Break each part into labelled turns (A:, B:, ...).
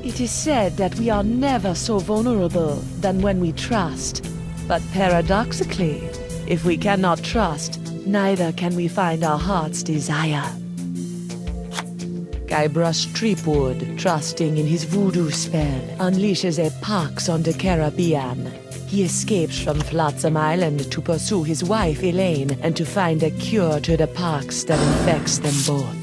A: It is said that we are never so vulnerable than when we trust. But paradoxically, if we cannot trust, neither can we find our heart's desire. Guybrush Threepwood, trusting in his voodoo spell, unleashes a pox on the Caribbean. He escapes from Flotsam Island to pursue his wife Elaine and to find a cure to the pox that infects them both.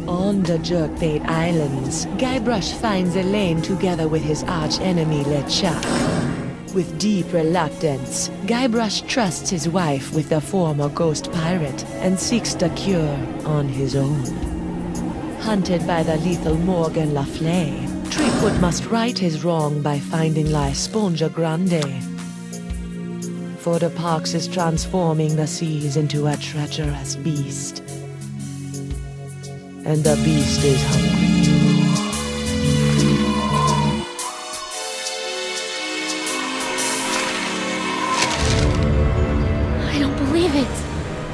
A: On the Jerkbait Islands, Guybrush finds Elaine together with his arch-enemy LeChuck. With deep reluctance, Guybrush trusts his wife with the former ghost pirate and seeks the cure on his own. Hunted by the lethal Morgan LaFleur, Threepwood must right his wrong by finding La Esponja Grande. For the pox is transforming the seas into a treacherous beast. And the beast is hungry.
B: I don't believe it.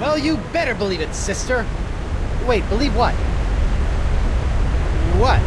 C: Well, you better believe it, sister. Wait, believe what? What?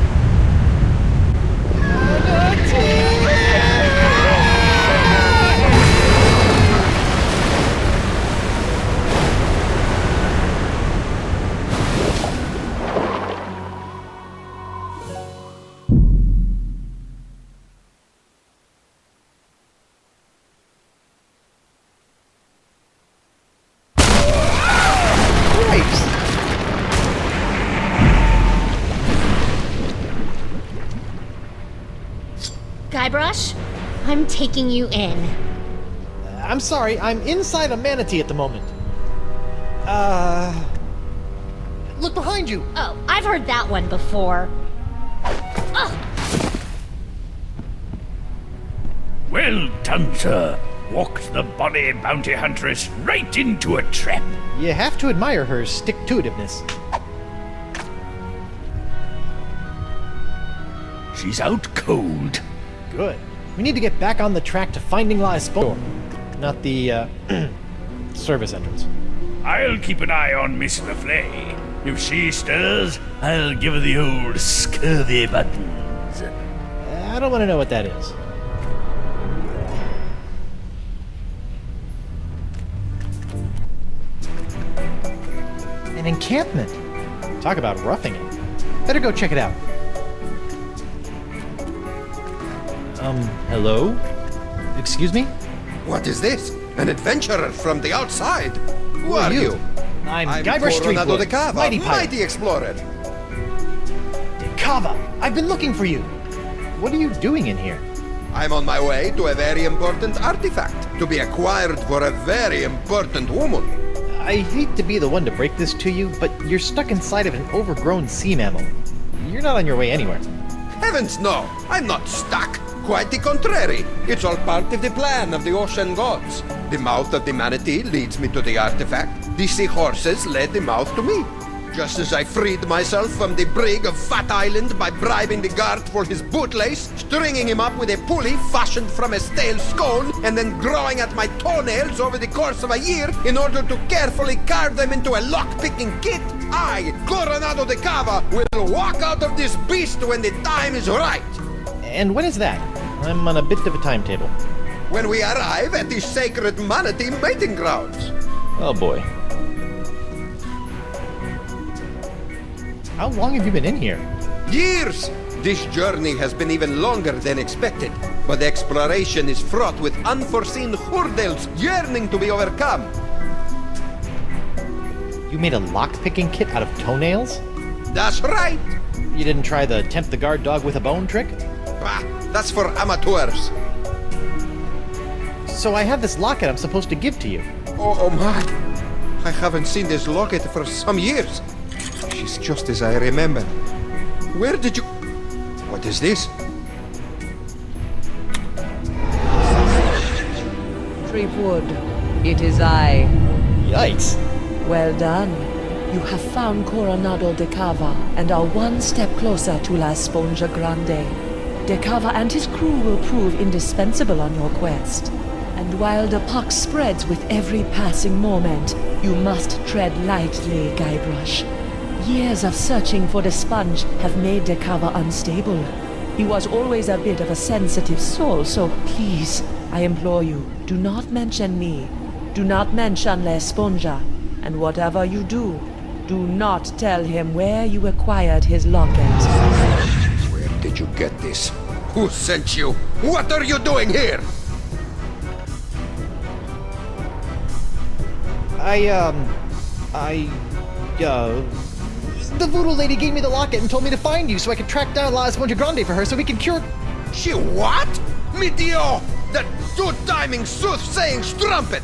B: Guybrush, I'm taking you in.
C: I'm sorry, I'm inside a manatee at the moment. Look behind you!
B: Oh, I've heard that one before. Ugh.
D: Well done, sir. Walked the bonny bounty huntress right into a trap.
C: You have to admire her stick-to-itiveness.
D: She's out cold.
C: Good. We need to get back on the track to finding La Esponja. Not the, service entrance.
D: I'll keep an eye on Miss LaFleur. If she stirs, I'll give her the old scurvy buttons.
C: I don't want to know what that is. An encampment. Talk about roughing it. Better go check it out. Hello? Excuse me?
E: What is this? An adventurer from the outside? Who are you?
C: I'm Guybrush
E: Coronado de
C: Threepwood,
E: Cava,
C: mighty pirate.
E: mighty explorer.
C: De Cava! I've been looking for you! What are you doing in here?
E: I'm on my way to a very important artifact, to be acquired for a very important woman.
C: I hate to be the one to break this to you, but you're stuck inside of an overgrown sea mammal. You're not on your way anywhere.
E: Heavens no! I'm not stuck! Quite the contrary. It's all part of the plan of the ocean gods. The mouth of the manatee leads me to the artifact. The seahorses led the mouth to me. Just as I freed myself from the brig of Fat Island by bribing the guard for his bootlace, stringing him up with a pulley fashioned from a stale scone, and then growing at my toenails over the course of a year in order to carefully carve them into a lock-picking kit, I, Coronado de Cava, will walk out of this beast when the time is right.
C: And when is that? I'm on a bit of a timetable.
E: When we arrive at the sacred manatee mating grounds.
C: Oh boy. How long have you been in here?
E: Years! This journey has been even longer than expected, but exploration is fraught with unforeseen hurdles yearning to be overcome.
C: You made a lock-picking kit out of toenails?
E: That's right!
C: You didn't try the tempt the guard dog with a bone trick?
E: Bah, that's for amateurs.
C: So I have this locket I'm supposed to give to you.
E: Oh my! I haven't seen this locket for some years. She's just as I remember. Where did you... What is this?
A: Threepwood, it is I.
C: Yikes.
A: Well done. You have found Coronado de Cava and are one step closer to La Esponja Grande. De Cava and his crew will prove indispensable on your quest. And while the pox spreads with every passing moment, you must tread lightly, Guybrush. Years of searching for the sponge have made de Cava unstable. He was always a bit of a sensitive soul, so please, I implore you, do not mention me. Do not mention La Esponja. And whatever you do, do not tell him where you acquired his locket.
E: Where did you get this? Who sent you? What are you doing here?
C: The voodoo lady gave me the locket and told me to find you so I could track down La Esponja Grande for her so we can cure...
E: She what? Mi Dio! That two-timing soothsaying strumpet!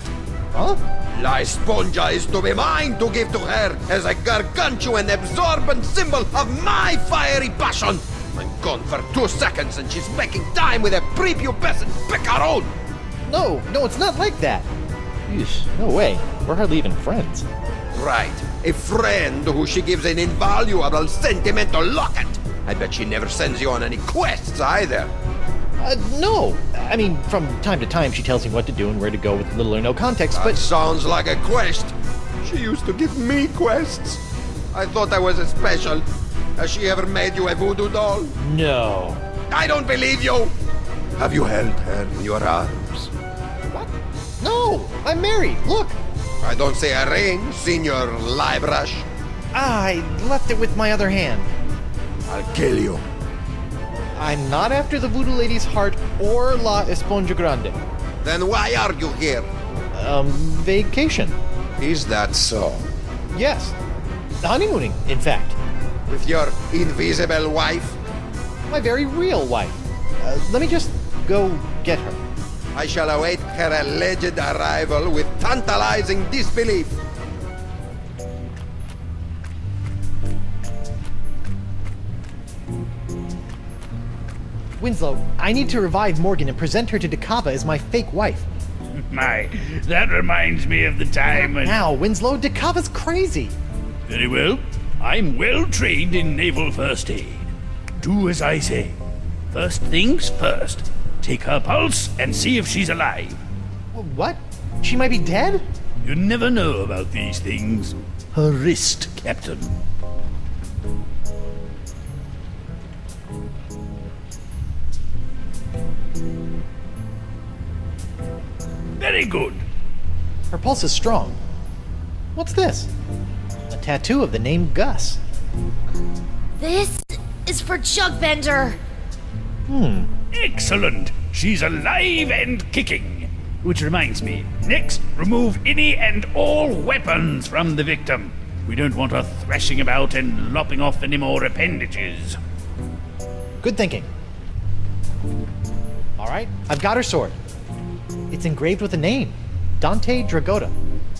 C: Huh?
E: La Esponja is to be mine to give to her as a gargantuan absorbent symbol of my fiery passion! I'm gone for 2 seconds and she's making time with a prepubescent picaron!
C: No, it's not like that. Eesh, no way. We're hardly even friends.
E: Right, a friend who she gives an invaluable sentimental locket. I bet she never sends you on any quests either.
C: No. I mean, from time to time she tells me what to do and where to go with little or no context,
E: That
C: but...
E: sounds like a quest. She used to give me quests. I thought I was special. Has she ever made you a voodoo doll?
C: No.
E: I don't believe you! Have you held her in your arms?
C: What? No! I'm married! Look!
E: I don't say a ring, Senor Liebrush.
C: I left it with my other hand.
E: I'll kill you.
C: I'm not after the voodoo lady's heart or La Esponja Grande.
E: Then why are you here?
C: Vacation.
E: Is that so?
C: Yes. Honeymooning, in fact.
E: With your invisible wife?
C: My very real wife. Let me just go get her.
E: I shall await her alleged arrival with tantalizing disbelief.
C: Winslow, I need to revive Morgan and present her to de Cava as my fake wife.
D: My, that reminds me of the time when...
C: Now, Winslow, de Cava's crazy.
D: Very well. I'm well trained in naval first aid. Do as I say. First things first. Take her pulse and see if she's alive.
C: What? She might be dead?
D: You never know about these things. Her wrist, Captain. Very good.
C: Her pulse is strong. What's this? A tattoo of the name Gus.
B: This is for Chuckbender.
D: Excellent. She's alive and kicking. Which reminds me, next, remove any and all weapons from the victim. We don't want her thrashing about and lopping off any more appendages.
C: Good thinking. All right, I've got her sword. It's engraved with a name, Dante Dragota.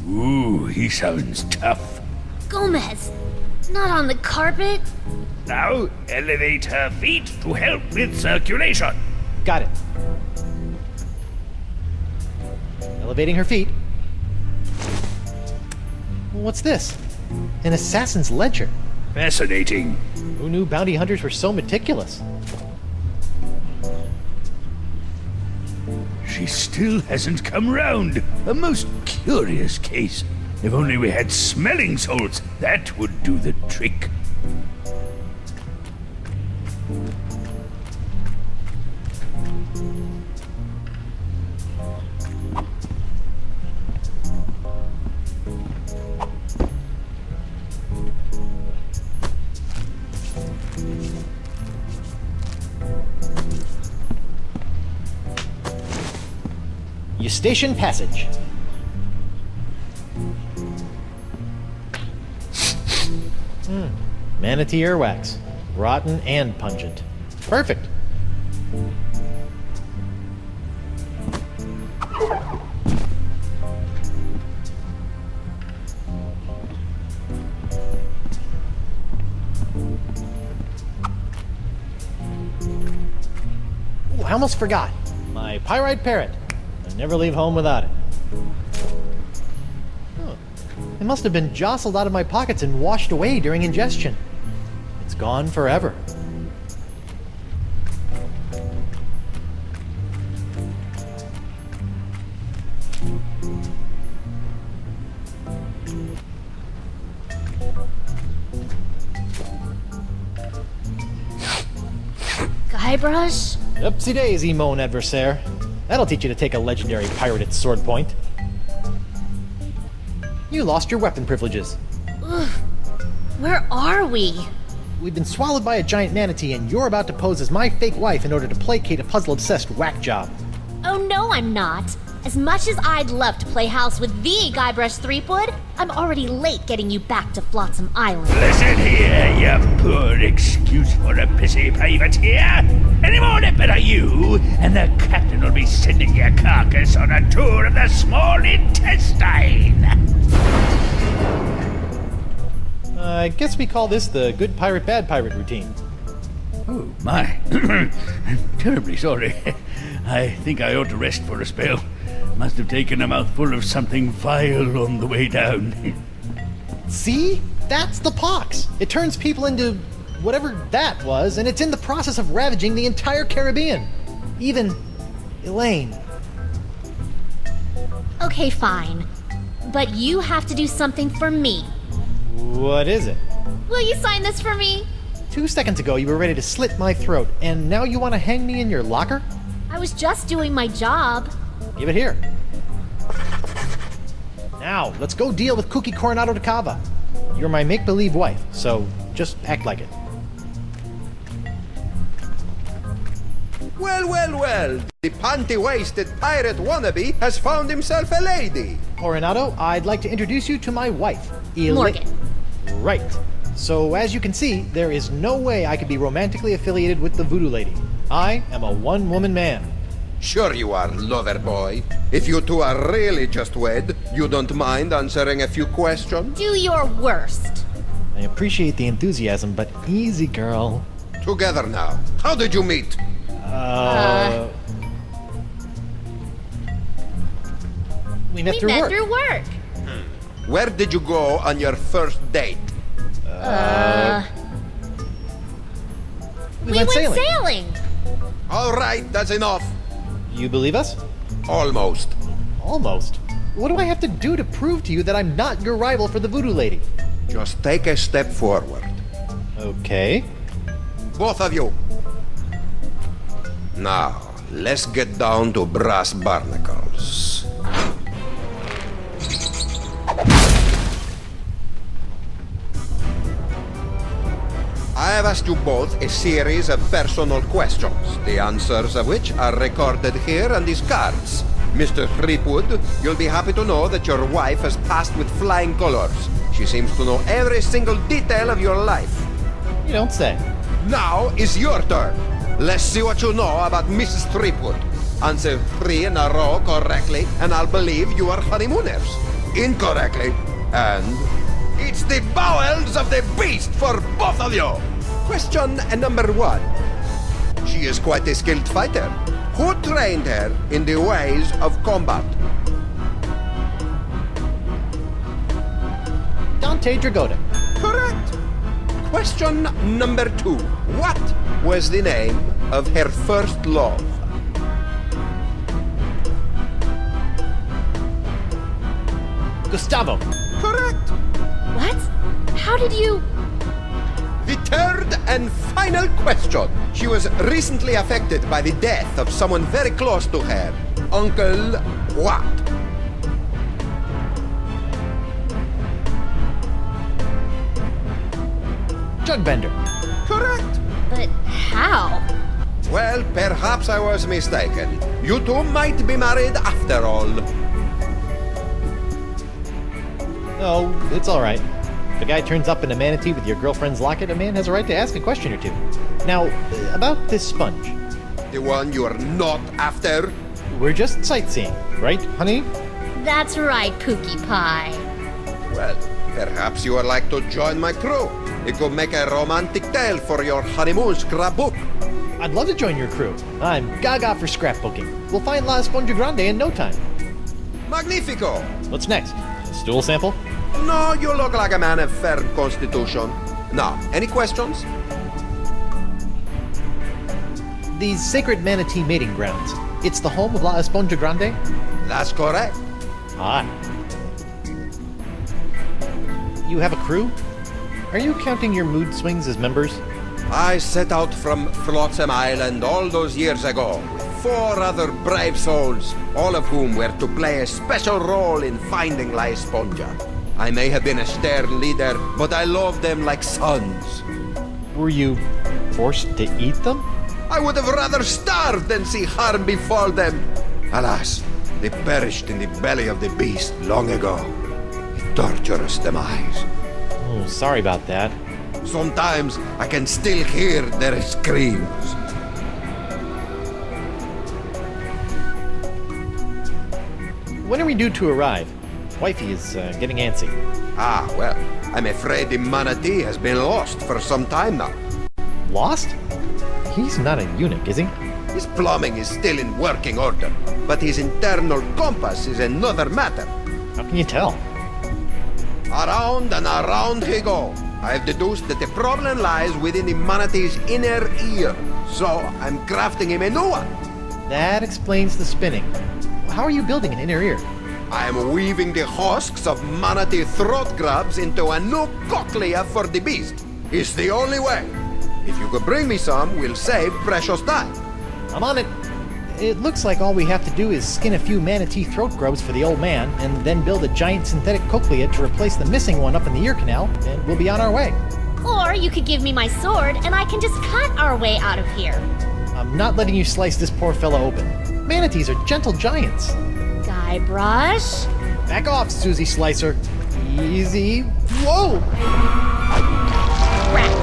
D: Ooh, he sounds tough.
B: Gomez, not on the carpet.
D: Now, elevate her feet to help with circulation.
C: Got it. Elevating her feet. What's this? An assassin's ledger.
D: Fascinating.
C: Who knew bounty hunters were so meticulous?
D: She still hasn't come round. A most curious case. If only we had smelling salts, that would do the trick.
C: Eustachian Passage. Manatee earwax. Rotten and pungent. Perfect. Ooh, I almost forgot. My pyrite parrot. I never leave home without it. Huh. It must have been jostled out of my pockets and washed away during ingestion. It's gone forever.
B: Guybrush?
C: Upsy daisy, mon adversaire. That'll teach you to take a legendary pirate at sword point. You lost your weapon privileges.
B: Ugh. Where are we?
C: We've been swallowed by a giant manatee, and you're about to pose as my fake wife in order to placate a puzzle-obsessed whack job.
B: Oh no, I'm not. As much as I'd love to play house with the Guybrush Threepwood, I'm already late getting you back to Flotsam Island.
D: Listen here, you poor excuse for a pissy privateer. Any more nipping at you, and the captain will be sending your carcass on a tour of the small intestine.
C: I guess we call this the good pirate, bad pirate routine.
D: Oh, my. I'm terribly sorry. I think I ought to rest for a spell. Must have taken a mouthful of something vile on the way down.
C: See? That's the pox. It turns people into whatever that was, and it's in the process of ravaging the entire Caribbean. Even Elaine.
B: Okay, fine. But you have to do something for me.
C: What is it?
B: Will you sign this for me?
C: 2 seconds ago, you were ready to slit my throat, and now you want to hang me in your locker?
B: I was just doing my job.
C: Give it here. Now, let's go deal with Cookie Coronado de Cava. You're my make-believe wife, so just act like it.
E: Well, well, well. The panty-waisted pirate wannabe has found himself a lady.
C: Coronado, I'd like to introduce you to my wife,
B: Morgan.
C: Right. So, as you can see, there is no way I could be romantically affiliated with the voodoo lady. I am a one-woman man.
E: Sure you are, lover boy. If you two are really just wed, you don't mind answering a few questions?
B: Do your worst.
C: I appreciate the enthusiasm, but easy, girl.
E: Together now. How did you meet?
C: We met
B: We
C: through
B: met
C: work.
B: through work.
E: Where did you go on your first date?
C: We
B: went
C: went
B: sailing.
E: All right, that's enough.
C: You believe us?
E: Almost.
C: Almost. What do I have to do to prove to you that I'm not your rival for the voodoo lady?
E: Just take a step forward.
C: Okay.
E: Both of you. Now, let's get down to brass barnacles. I have asked you both a series of personal questions, the answers of which are recorded here on these cards. Mr. Threepwood, you'll be happy to know that your wife has passed with flying colors. She seems to know every single detail of your life.
C: You don't say.
E: Now is your turn. Let's see what you know about Mrs. Threepwood. Answer 3 in a row correctly, and I'll believe you are honeymooners. Incorrectly, and it's the bowels of the beast for both of you. Question number 1. She is quite a skilled fighter. Who trained her in the ways of combat?
C: Dante Dragotta.
E: Correct. Question number 2. What was the name of her first love?
C: Gustavo.
E: Correct.
B: What? How did you...
E: The third and final question. She was recently affected by the death of someone very close to her. Uncle what?
C: Jugbender.
E: Correct.
B: But how?
E: Well, perhaps I was mistaken. You two might be married after all.
C: Oh, it's all right. If a guy turns up in a manatee with your girlfriend's locket, a man has a right to ask a question or two. Now, about this sponge.
E: The one you're not after?
C: We're just sightseeing, right, honey?
B: That's right, Pookie Pie.
E: Well, perhaps you would like to join my crew. It could make a romantic tale for your honeymoon scrapbook.
C: I'd love to join your crew. I'm gaga for scrapbooking. We'll find La Esponja Grande in no time.
E: Magnifico!
C: What's next? A stool sample?
E: No, you look like a man of firm constitution. Now, any questions?
C: These sacred manatee mating grounds. It's the home of La Esponja Grande?
E: That's correct.
C: Ah. You have a crew? Are you counting your mood swings as members?
E: I set out from Flotsam Island all those years ago with 4 other brave souls, all of whom were to play a special role in finding La Esponja. I may have been a stern leader, but I loved them like sons.
C: Were you forced to eat them?
E: I would have rather starved than see harm befall them. Alas, they perished in the belly of the beast long ago. A torturous demise.
C: Oh, sorry about that.
E: Sometimes I can still hear their screams.
C: When are we due to arrive? Wifey is getting antsy.
E: Ah, well, I'm afraid the manatee has been lost for some time now.
C: Lost? He's not a eunuch, is he?
E: His plumbing is still in working order, but his internal compass is another matter.
C: How can you tell?
E: Around and around he go. I've deduced that the problem lies within the manatee's inner ear, so I'm crafting him a new one.
C: That explains the spinning. How are you building an inner ear?
E: I am weaving the husks of manatee throat grubs into a new cochlea for the beast. It's the only way. If you could bring me some, we'll save precious time.
C: I'm on it. It looks like all we have to do is skin a few manatee throat grubs for the old man, and then build a giant synthetic cochlea to replace the missing one up in the ear canal, and we'll be on our way.
B: Or you could give me my sword and I can just cut our way out of here.
C: I'm not letting you slice this poor fella open. Manatees are gentle giants.
B: Guybrush?
C: Back off, Susie Slicer. Easy. Whoa!
B: Crap.